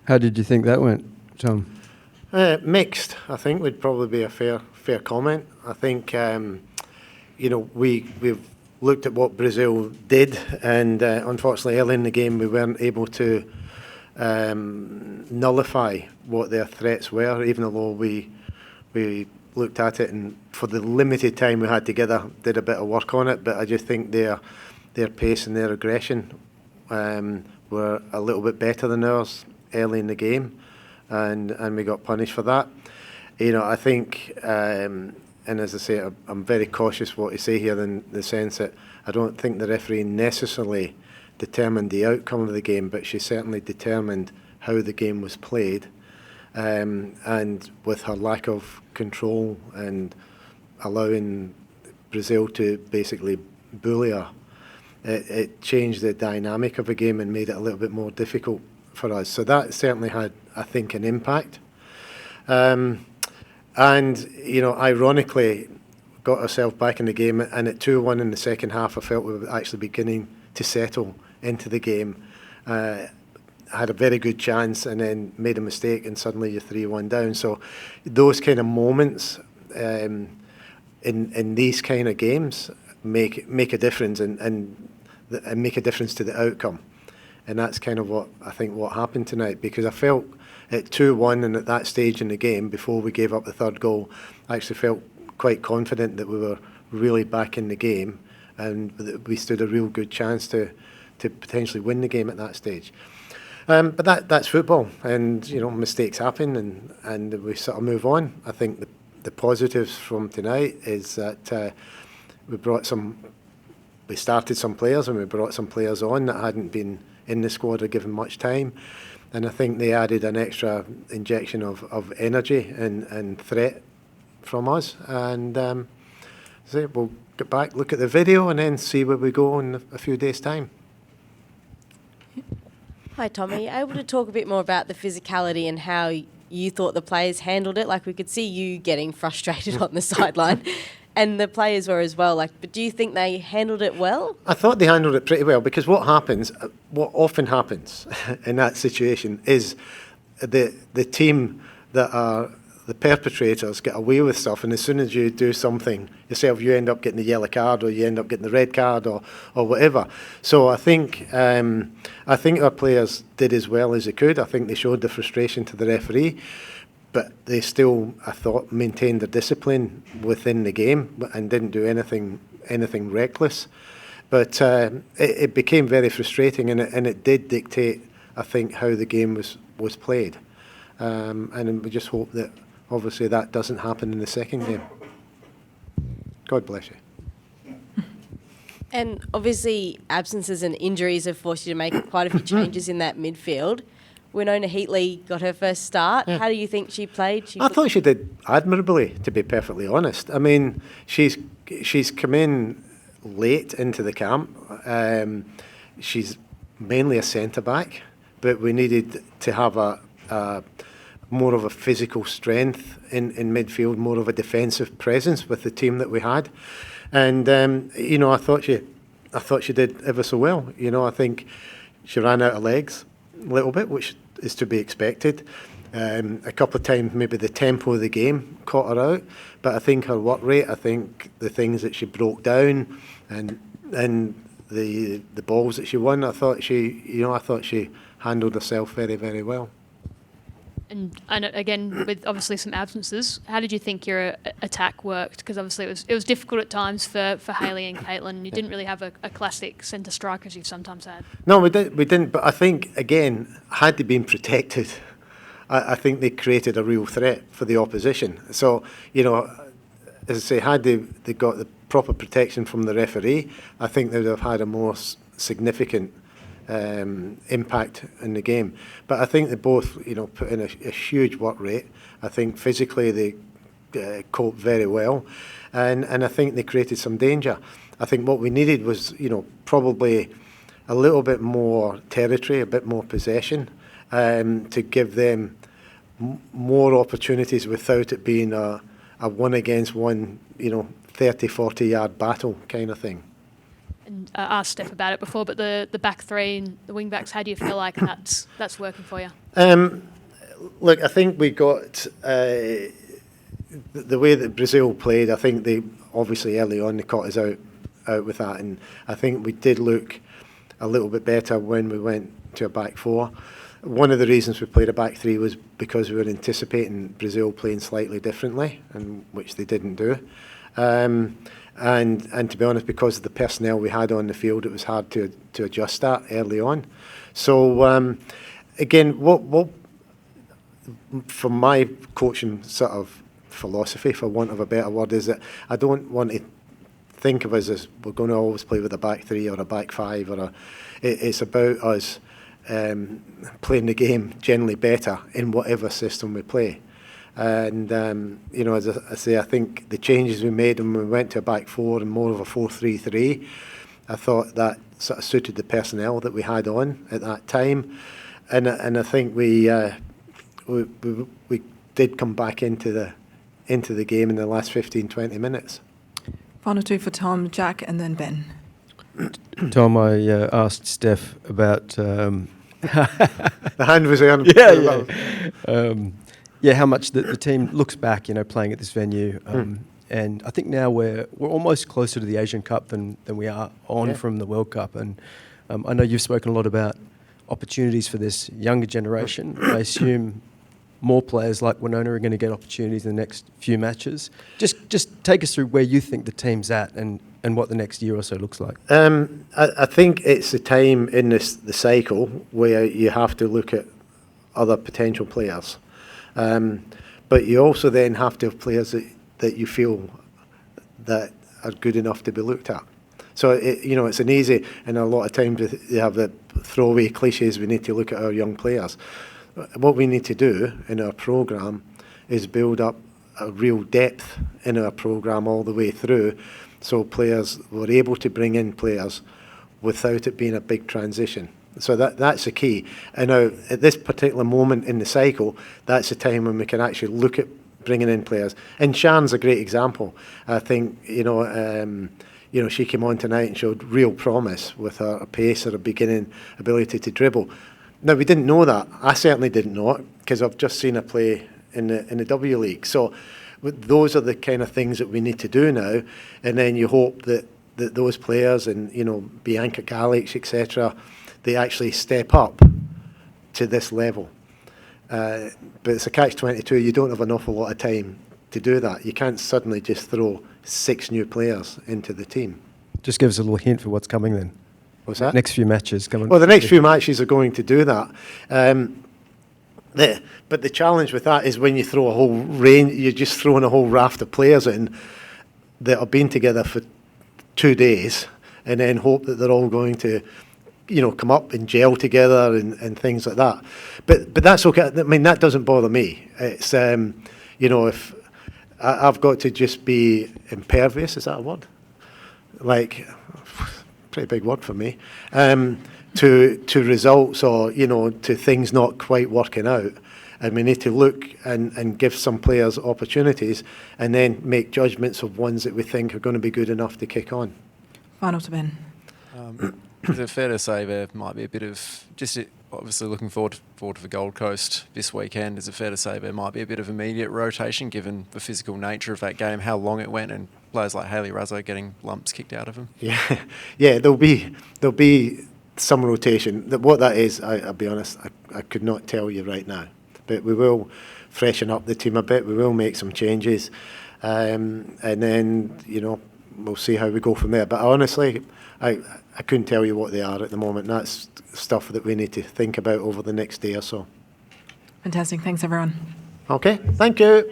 How did you think that went, Tom? Mixed, I think, would probably be a fair comment. I think, we've looked at what Brazil did, and unfortunately early in the game we weren't able to nullify what their threats were, even though we looked at it and for the limited time we had together did a bit of work on it. But I just think their pace and their aggression were a little bit better than ours early in the game, and we got punished for that. I think, and as I say, I'm very cautious what to say here in the sense that I don't think the referee necessarily determined the outcome of the game, but she certainly determined how the game was played. And with her lack of control and allowing Brazil to basically bully her, it changed the dynamic of the game and made it a little bit more difficult for us. So that certainly had, I think, an impact. And, ironically, got ourselves back in the game, and at 2-1 in the second half, I felt we were actually beginning to settle into the game. Had a very good chance and then made a mistake, and suddenly you're 3-1 down. So those kind of moments in these kind of games make a difference and make a difference to the outcome. And that's kind of what happened tonight, because I felt at 2-1 and at that stage in the game, before we gave up the third goal, I actually felt quite confident that we were really back in the game and that we stood a real good chance to potentially win the game at that stage. But that's football, and mistakes happen, and we sort of move on. I think the positives from tonight is that we started some players and we brought some players on that hadn't been in the squad or given much time, and I think they added an extra injection of energy and threat from us. And so we'll get back, look at the video, and then see where we go in a few days' time. Hi, Tom. Are you able to talk a bit more about the physicality and how you thought the players handled it? Like, we could see you getting frustrated on the sideline, and the players were as well. But do you think they handled it well? I thought they handled it pretty well, because what often happens in that situation is the team that are the perpetrators get away with stuff, and as soon as you do something yourself, you end up getting the yellow card, or you end up getting the red card, or whatever. So I think our players did as well as they could. I think they showed the frustration to the referee, but they still, I thought, maintained their discipline within the game and didn't do anything reckless. But it became very frustrating, and it did dictate, I think, how the game was played. And we just hope that obviously that doesn't happen in the second game. God bless you. And obviously absences and injuries have forced you to make quite a few changes in that midfield. Winona Heatley got her first start. Yeah. How do you think she played? I thought she did admirably, to be perfectly honest. I mean, she's come in late into the camp. She's mainly a centre-back, but we needed to have a more of a physical strength in midfield, more of a defensive presence with the team that we had. And I thought she did ever so well. I think she ran out of legs a little bit, which is to be expected. A couple of times maybe the tempo of the game caught her out, but I think her work rate, I think the things that she broke down and the balls that she won, I thought she handled herself very, very well. And again, with obviously some absences, how did you think your attack worked? Because obviously it was difficult at times for Hayley and Caitlin. You didn't really have a classic centre striker as you've sometimes had. No, we didn't. But I think, again, had they been protected, I think they created a real threat for the opposition. So, as I say, had they got the proper protection from the referee, I think they would have had a more significant impact in the game. But I think they both, put in a huge work rate. I think physically they coped very well, and I think they created some danger. I think what we needed was, probably a little bit more territory, a bit more possession, to give them more opportunities without it being a one against one, 30, 40 yard battle kind of thing. and asked Steph about it before, but the back three and the wing backs, how do you feel like that's working for you? Look, I think we got the way that Brazil played. I think they obviously early on they caught us out with that, and I think we did look a little bit better when we went to a back four. One of the reasons we played a back three was because we were anticipating Brazil playing slightly differently, and which they didn't do. And to be honest, because of the personnel we had on the field, it was hard to adjust that early on. So again, what from my coaching sort of philosophy, for want of a better word, is that I don't want to think of us as we're going to always play with a back three or a back five, or it's about us playing the game generally better in whatever system we play. And you know, as I say, I think the changes we made when we went to a back four and more of a 4-3-3, I thought that sort of suited the personnel that we had on at that time, and I think we did come back into the game in the last 15-20 minutes. Final two for Tom, Jack, and then Ben. Tom, I asked Steph about The hand was there. yeah, how much the team looks back, you know, playing at this venue. And I think now we're almost closer to the Asian Cup than we are on from the World Cup. And I know you've spoken a lot about opportunities for this younger generation. I assume more players like Winona are going to get opportunities in the next few matches. Just take us through where you think the team's at and what the next year or so looks like. I think it's the time in the cycle where you have to look at other potential players. But you also then have to have players that you feel that are good enough to be looked at. So, it's an easy, and a lot of times you have the throwaway cliches, we need to look at our young players. What we need to do in our programme is build up a real depth in our programme all the way through, so players were able to bring in players without it being a big transition. So that's the key. And now, at this particular moment in the cycle, that's the time when we can actually look at bringing in players. And Shan's a great example. I think, she came on tonight and showed real promise with her pace, her beginning ability to dribble. Now, we didn't know that. I certainly didn't know it, because I've just seen her play in the W League. So those are the kind of things that we need to do now. And then you hope that those players and, Bianca Galix, etc., they actually step up to this level. But it's a catch-22. You don't have an awful lot of time to do that. You can't suddenly just throw 6 new players into the team. Just give us a little hint for what's coming then. What's that? Next few matches coming. Well, the next few matches are going to do that. But the challenge with that is when you throw a whole range, you're just throwing a whole raft of players in that have been together for 2 days, and then hope that they're all going to, come up and gel together and things like that. But that's okay. I mean, that doesn't bother me. It's if I've got to just be impervious, is that a word? Like, pretty big word for me. To results or to things not quite working out, and we need to look and give some players opportunities, and then make judgments of ones that we think are going to be good enough to kick on. Final to Ben. Is it fair to say there might be a bit of, just obviously looking forward for Gold Coast this weekend, is it fair to say there might be a bit of immediate rotation given the physical nature of that game, how long it went, and players like Hayley Raso getting lumps kicked out of them? Yeah, there'll be some rotation. What that is, I'll be honest, I could not tell you right now. But we will freshen up the team a bit. We will make some changes, and then we'll see how we go from there. But honestly, I couldn't tell you what they are at the moment. That's stuff that we need to think about over the next day or so. Fantastic. Thanks, everyone. Okay, thank you.